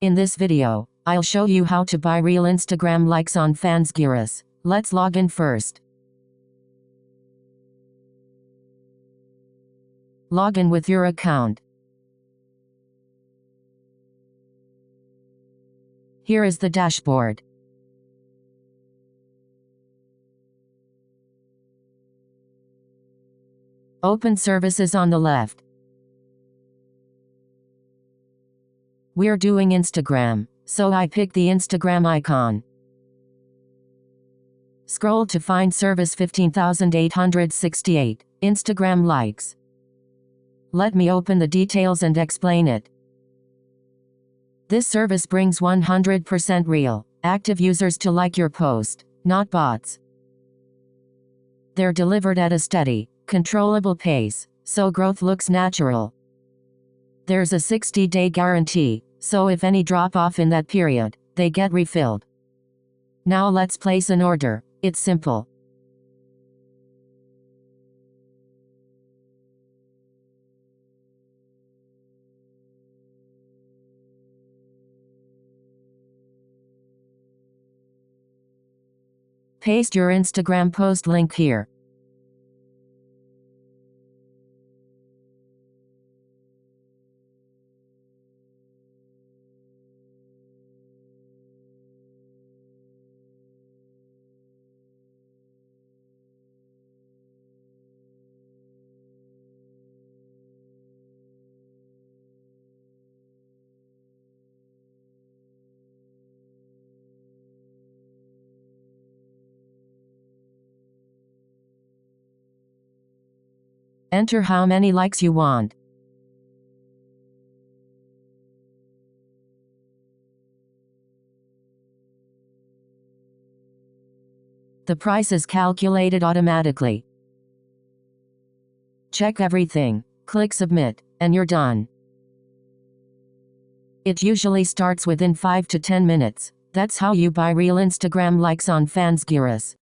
In this video, I'll show you how to buy real Instagram likes on Fansgurus. Let's log in first. Log in with your account. Here is the dashboard. Open services on the left. We're doing Instagram, so I pick the Instagram icon. Scroll to find service 15,868, Instagram likes. Let me open the details and explain it. This service brings 100% real, active users to like your post, not bots. They're delivered at a steady, controllable pace, so growth looks natural. There's a 60-day guarantee, so if any drop off in that period, they get refilled. Now let's place an order. It's simple. Paste your Instagram post link here. Enter how many likes you want. The price is calculated automatically. Check everything, click submit, and you're done. It usually starts within 5 to 10 minutes. That's how you buy real Instagram likes on Fansgurus.